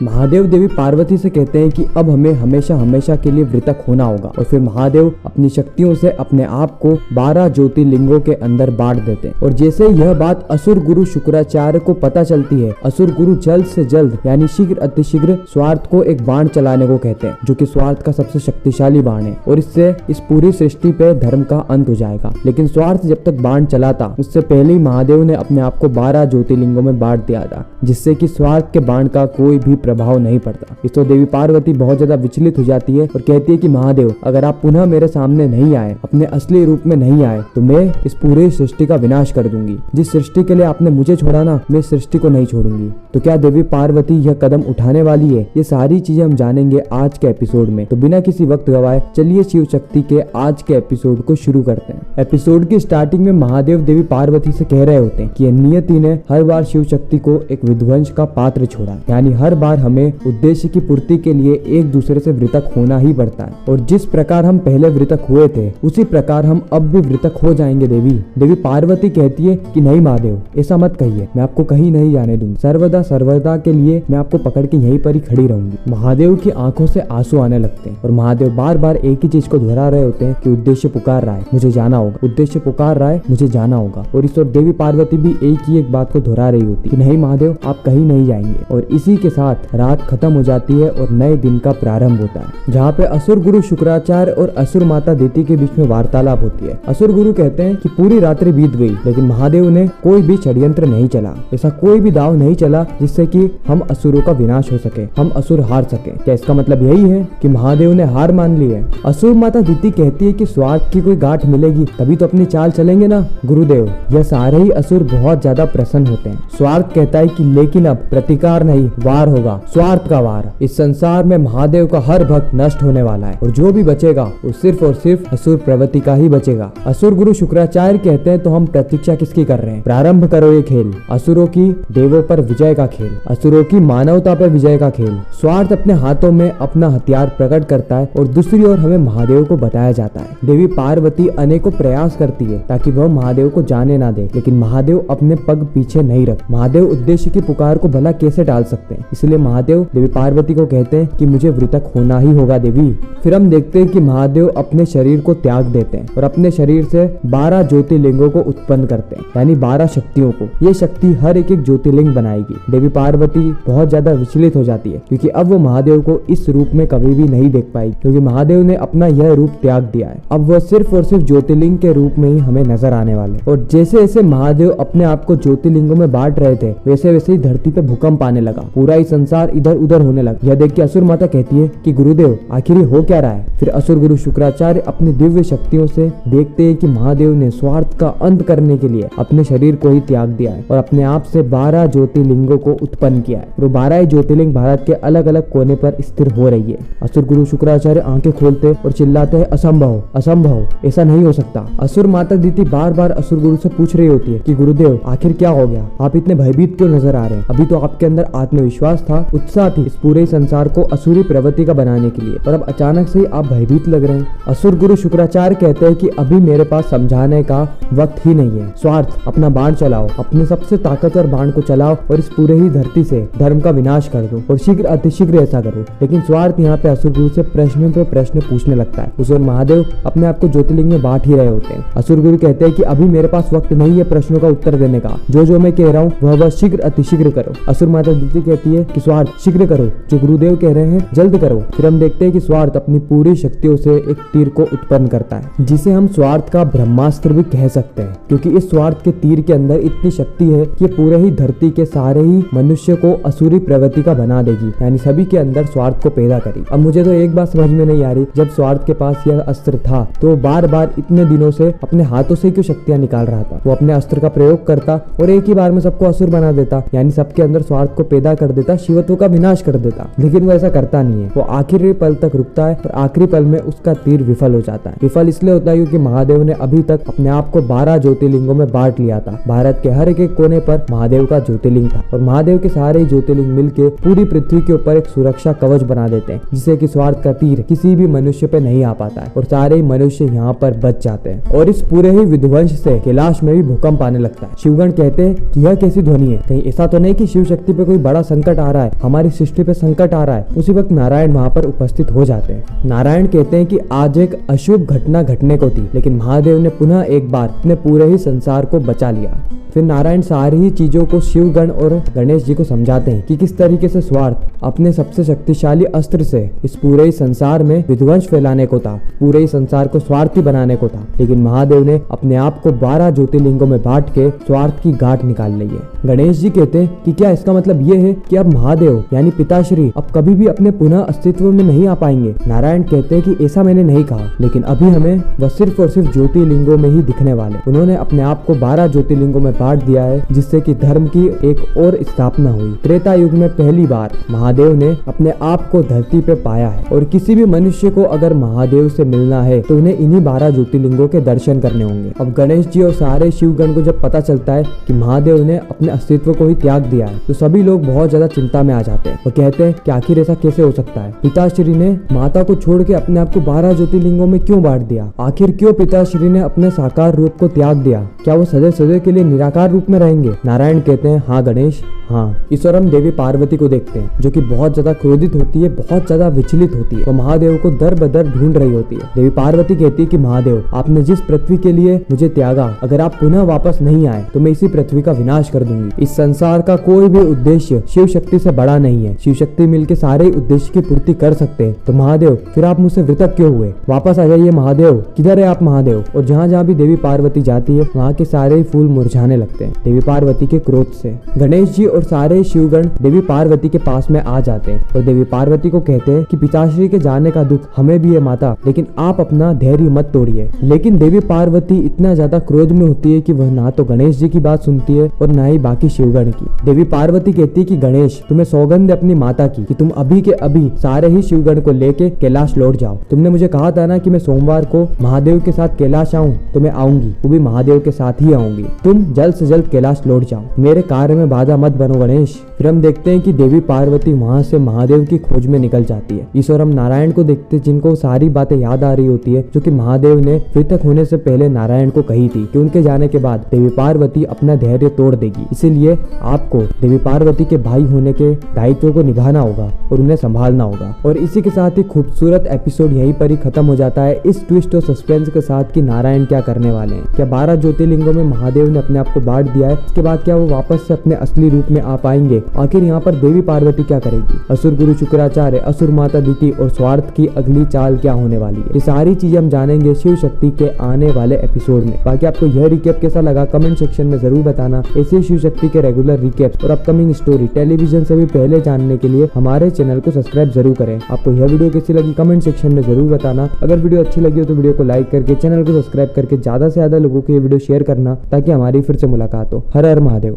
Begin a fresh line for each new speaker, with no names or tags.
महादेव देवी पार्वती से कहते हैं कि अब हमें हमेशा हमेशा के लिए मृतक होना होगा और फिर महादेव अपनी शक्तियों से अपने आप को 12 ज्योतिर्लिंगों के अंदर बांट देते हैं। और जैसे यह बात असुर गुरु शुक्राचार्य को पता चलती है, असुर गुरु जल्द से जल्द यानी शीघ्र अतिशीघ्र स्वार्थ को एक बाण चलाने को कहते हैं, जो कि स्वार्थ का सबसे शक्तिशाली बाण है और इससे इस पूरी सृष्टि पे धर्म का अंत हो जाएगा। लेकिन स्वार्थ जब तक बाण चलाता उससे पहले ही महादेव ने अपने आप को 12 ज्योतिर्लिंगों में बांट दिया था, जिससे कि स्वार्थ के बाण का कोई भी प्रभाव नहीं पड़ता। इस तो देवी पार्वती बहुत ज्यादा विचलित हो जाती है और कहती है कि महादेव अगर आप पुनः मेरे सामने नहीं आए, अपने असली रूप में नहीं आए, तो मैं इस पूरी सृष्टि का विनाश कर दूंगी। जिस सृष्टि के लिए आपने मुझे छोड़ा ना, मैं सृष्टि को नहीं छोड़ूंगी। तो क्या देवी पार्वती यह कदम उठाने वाली है? ये सारी चीजें हम जानेंगे आज के एपिसोड में। तो बिना किसी वक्त गवाए चलिए शिव शक्ति के आज के एपिसोड को शुरू करते हैं। एपिसोड की स्टार्टिंग में महादेव देवी पार्वती से कह रहे होते हैं कि नियति ने हर बार शिव शक्ति को एक विध्वंस का पात्र छोड़ा, यानी हर बार हमें उद्देश्य की पूर्ति के लिए एक दूसरे से मृतक होना ही पड़ता है। और जिस प्रकार हम पहले मृतक हुए थे उसी प्रकार हम अब भी मृतक हो जाएंगे। देवी पार्वती कहती है कि नहीं महादेव, ऐसा मत कहिए, मैं आपको कहीं नहीं जाने दूंगी। सर्वदा के लिए मैं आपको पकड़ के यहीं पर ही खड़ी रहूंगी। महादेव की आंखों से आंसू आने लगते हैं और महादेव बार बार एक ही चीज को दोहरा रहे होते हैं कि उद्देश्य पुकार रहा है, मुझे जाना होगा। उद्देश्य पुकार रहा है, मुझे जाना होगा। और इस ओर देवी पार्वती भी एक ही एक बात को दोहरा रही होती कि नहीं महादेव, आप कहीं नहीं जाएंगे। और इसी के साथ रात खत्म हो जाती है और नए दिन का प्रारंभ होता है, जहाँ पे असुर गुरु शुक्राचार्य और असुर माता दिति के बीच में वार्तालाप होती है। असुर गुरु कहते हैं कि पूरी रात्रि बीत गई लेकिन महादेव ने कोई भी षड्यंत्र नहीं चला, ऐसा कोई भी दाव नहीं चला जिससे कि हम असुरों का विनाश हो सके, हम असुर हार सके। क्या इसका मतलब यही है कि महादेव ने हार मान ली है? असुर माता दिति कहती है कि स्वार्थ की कोई गांठ मिलेगी तभी तो अपनी चाल चलेंगे ना गुरुदेव। यह सारे ही असुर बहुत ज्यादा प्रसन्न होते हैं। स्वार्थ कहता है कि लेकिन अब प्रतिकार नहीं, वार होगा, स्वार्थ का वार। इस संसार में महादेव का हर भक्त नष्ट होने वाला है और जो भी बचेगा वो सिर्फ और सिर्फ असुर प्रवृत्ति का ही बचेगा। असुर गुरु शुक्राचार्य कहते हैं तो हम प्रतीक्षा किसकी कर रहे हैं? प्रारंभ करो ये खेल, असुरों की देवों पर विजय का खेल, असुरों की मानवता पर विजय का खेल। स्वार्थ अपने हाथों में अपना हथियार प्रकट करता है और दूसरी ओर हमें महादेव को बताया जाता है। देवी पार्वती अनेकों प्रयास करती है ताकि वह महादेव को जाने ना दे, लेकिन महादेव अपने पग पीछे नहीं रख। महादेव उद्देश्य की पुकार को भला कैसे टाल सकते हैं? इसलिए महादेव देवी पार्वती को कहते हैं कि मुझे मृतक होना ही होगा देवी। फिर हम देखते हैं कि महादेव अपने शरीर को त्याग देते हैं और अपने शरीर से 12 ज्योतिर्लिंगों को उत्पन्न करते हैं, यानी 12 शक्तियों को। ये शक्ति हर एक ज्योतिर्लिंग बनाएगी। देवी पार्वती बहुत ज्यादा विचलित हो जाती है क्योंकि अब वो महादेव को इस रूप में कभी भी नहीं देख पाई, क्योंकि महादेव ने अपना यह रूप त्याग दिया है। अब वह सिर्फ और सिर्फ ज्योतिर्लिंग के रूप में ही हमें नजर आने वाले। और जैसे जैसे महादेव अपने आप को ज्योतिर्लिंगों में बांट रहे थे वैसे वैसे ही धरती पे भूकंप आने लगा, पूरा ही संसार इधर उधर होने लगा। यह देख के असुर माता कहती है कि गुरुदेव आखिर हो क्या रहा है? फिर असुर गुरु शुक्राचार्य अपनी दिव्य शक्तियों से देखते हैं कि महादेव ने स्वार्थ का अंत करने के लिए अपने शरीर को ही त्याग दिया है और अपने आप से 12 ज्योतिर्लिंगों को उत्पन्न किया है। और 12 ज्योतिर्लिंग भारत के अलग अलग कोने पर स्थिर हो रही है। असुर गुरु शुक्राचार्य आंखें खोलते और चिल्लाते हैं असंभव, असंभव, ऐसा नहीं हो सकता। असुर माता दिति बार बार असुर गुरु से पूछ रही होती है कि गुरुदेव आखिर क्या हो गया? आप इतने भयभीत क्यों नजर आ रहे हैं? अभी तो आपके अंदर आत्मविश्वास था, उत्साह थी इस पूरे संसार को असुरी प्रवृत्ति का बनाने के लिए, और अब अचानक से आप भयभीत लग रहे हैं। असुर गुरु शुक्राचार्य कहते हैं कि अभी मेरे पास समझाने का वक्त ही नहीं है। स्वार्थ अपना बाण चलाओ, अपने सबसे ताकतवर बाण को चलाओ और इस पूरे ही धरती से धर्म का विनाश कर दो और शीघ्र अतिशीघ्र ऐसा करो। लेकिन स्वार्थ यहाँ पे असुर गुरु से प्रश्न पे प्रश्न पूछने लगता है। उस ओर महादेव अपने आप को ज्योतिर्लिंग में बांट ही रहे होते हैं। असुर गुरु कहते हैं कि अभी मेरे पास वक्त नहीं है प्रश्नों का उत्तर देने का, जो मैं कह रहा हूँ वह शीघ्र अतिशीघ्र करो। असुर माता दिति कहती है कि स्वार्थ शीघ्र करो, जो गुरुदेव कह रहे हैं जल्द करो। फिर हम देखते हैं कि स्वार्थ अपनी पूरी शक्तियों से एक तीर को उत्पन्न करता है, जिसे हम स्वार्थ का ब्रह्मास्त्र भी कह सकते हैं, क्योंकि इस स्वार्थ के तीर के अंदर इतनी शक्ति है कि पूरे ही धरती के सारे ही मनुष्य को असुरी प्रवृत्ति का बना देगी, यानी सभी के अंदर स्वार्थ को पैदा करेगी। अब मुझे तो एक बात समझ में नहीं आ रही, जब स्वार्थ के पास यह अस्त्र था तो बार बार इतने दिनों से अपने हाथों से क्यों शक्तियां निकाल रहा था? वो अपने अस्त्र का प्रयोग करता और एक ही बार में सबको असुर बना देता, यानी सबके अंदर स्वार्थ को पैदा कर देता, शिवत्व का विनाश कर देता। लेकिन वो ऐसा करता नहीं है, वो आखिरी पल तक रुकता है और आखिरी पल में उसका तीर विफल हो जाता है। विफल इसलिए होता है क्योंकि महादेव ने अभी तक अपने आप को 12 ज्योतिर्लिंगों में बांट लिया था। भारत के हर एक कोने पर महादेव का ज्योतिर्लिंग था और महादेव के सारे ज्योतिर्लिंग मिलके पूरी पृथ्वी के ऊपर एक सुरक्षा कवच बना देते हैं, जिससे कि स्वार्थ का तीर किसी भी मनुष्य पे नहीं आ पाता है और सारे ही मनुष्य यहाँ पर बच जाते हैं। और इस पूरे ही विध्वंस से कैलाश में भी भूकंप आने लगता है। शिवगण कहते हैं कि यह कैसी ध्वनि है? कहीं ऐसा तो नहीं कि शिव शक्ति पे कोई बड़ा संकट आ रहा है है, हमारी सृष्टि पे संकट आ रहा है, उसी वक्त नारायण वहाँ पर उपस्थित हो जाते हैं। नारायण कहते हैं कि आज एक अशुभ घटना घटने को थी, लेकिन महादेव ने पुनः एक बार अपने पूरे ही संसार को बचा लिया। फिर नारायण सारी ही चीजों को शिवगण और गणेश जी को समझाते हैं कि किस तरीके से स्वार्थ अपने सबसे शक्तिशाली अस्त्र से इस पूरे ही संसार में विध्वंस फैलाने को था, पूरे ही संसार को स्वार्थी बनाने को था, लेकिन महादेव ने अपने आप को 12 ज्योतिर्लिंगों में बांट के स्वार्थ की गांठ निकाल ली है। गणेश जी कहते हैं कि क्या इसका मतलब ये है कि अब महादेव यानी पिताश्री अब कभी भी अपने पुनः अस्तित्व में नहीं आ पाएंगे? नारायण कहते हैं कि ऐसा मैंने नहीं कहा, लेकिन अभी हमें वह सिर्फ और सिर्फ ज्योतिर्लिंगों में ही दिखने वाले। उन्होंने अपने आप को 12 ज्योतिर्लिंगों में बांट दिया है, जिससे कि धर्म की एक और स्थापना हुई। त्रेता युग में पहली बार महादेव ने अपने आप को धरती पे पाया है, और किसी भी मनुष्य को अगर महादेव से मिलना है तो उन्हें इन्हीं 12 ज्योतिर्लिंगों के दर्शन करने होंगे। अब गणेश जी और सारे शिवगण को जब पता चलता है कि महादेव ने अपने अस्तित्व को ही त्याग दिया है, तो सभी लोग बहुत ज्यादा चिंता में आ जाते हैं और कहते हैं कि आखिर ऐसा कैसे हो सकता है? पिताश्री ने माता को छोड़ के अपने आप को 12 ज्योतिर्लिंगों में क्यों बांट दिया? आखिर क्यों पिताश्री ने अपने साकार रूप को त्याग दिया? क्या वो सदैव सदैव के लिए निराकार रूप में रहेंगे? नारायण कहते हैं हाँ गणेश, हाँ। इस और हम देवी पार्वती को देखते हैं, जो कि बहुत ज्यादा क्रोधित होती है, बहुत ज्यादा विचलित होती है, वो महादेव को दर बदर ढूंढ रही होती है। देवी पार्वती कहती है कि महादेव, आपने जिस पृथ्वी के लिए मुझे त्यागा, अगर आप पुनः वापस नहीं आए तो मैं इसी पृथ्वी का विनाश कर दूंगी। इस संसार का कोई भी उद्देश्य शिव शक्ति से बड़ा नहीं है। शिव शक्ति मिलकर सारे उद्देश्य की पूर्ति कर सकते हैं। तो महादेव, फिर आप मुझसे मृतक क्यों हुए? वापस आ जाइए महादेव, किधर है आप महादेव? और जहाँ जहाँ भी देवी पार्वती जाती है, वहाँ के सारे फूल मुरझाने लगते हैं देवी पार्वती के क्रोध से। गणेश जी और सारे शिवगण देवी पार्वती के पास में आ जाते हैं और देवी पार्वती को कहते हैं कि पिताश्री के जाने का दुख हमें भी है माता, लेकिन आप अपना धैर्य मत तोड़िए। लेकिन देवी पार्वती इतना ज्यादा क्रोध में होती है कि वह ना तो गणेश जी की बात सुनती है और ना ही बाकी शिवगण की। देवी पार्वती कहती है कि गणेश, तुम्हें सौगंध है अपनी माता की कि तुम अभी के अभी सारे ही शिवगण को लेके कैलाश लौट जाओ। तुमने मुझे कहा था ना कि मैं सोमवार को महादेव के साथ कैलाश आऊँ, तो मैं आऊंगी, वो भी महादेव के साथ ही आऊंगी। तुम जल्द से जल्द कैलाश लौट जाओ, मेरे कार्य में बाधा मत बनो गणेश। फिर हम देखते हैं कि देवी पार्वती वहां से महादेव की खोज में निकल जाती है। इस और हम नारायण को देखते हैं, जिनको सारी बातें याद आ रही होती है, जो कि महादेव ने मृतक होने से पहले नारायण को कही थी कि उनके जाने के बाद देवी पार्वती अपना धैर्य तोड़ देगी। इसीलिए आपको देवी पार्वती के भाई होने के दायित्व को निभाना होगा और उन्हें संभालना होगा। और इसी के साथ ही खूबसूरत एपिसोड यहीं पर ही खत्म हो जाता है, इस ट्विस्ट और सस्पेंस के साथ कि नारायण क्या करने वाले हैं। क्या 12 ज्योतिर्लिंगों में महादेव ने अपने आप को बांट दिया है? इसके बाद क्या वो वापस से अपने असली रूप में आ पाएंगे? आखिर यहाँ पर देवी पार्वती क्या करेगी? असुर गुरु शुक्राचार्य, असुर माता दिति और स्वार्थ की अगली चाल क्या होने वाली है? ये सारी चीजें हम जानेंगे शिव शक्ति के आने वाले एपिसोड में। बाकी आपको यह रिकेप कैसा लगा कमेंट सेक्शन में जरूर बताना। ऐसे शिव शक्ति के रेगुलर रिकेप और अपकमिंग स्टोरी टेलीविजन से भी पहले जानने के लिए हमारे चैनल को सब्सक्राइब जरूर करें। आपको यह वीडियो कैसी लगी कमेंट सेक्शन में जरूर बताना। अगर वीडियो अच्छी लगी हो तो वीडियो को लाइक करके चैनल को सब्सक्राइब करके ज्यादा से ज्यादा लोगों को ये वीडियो शेयर करना, ताकि हमारी फिर से मुलाकात हो। हर हर महादेव।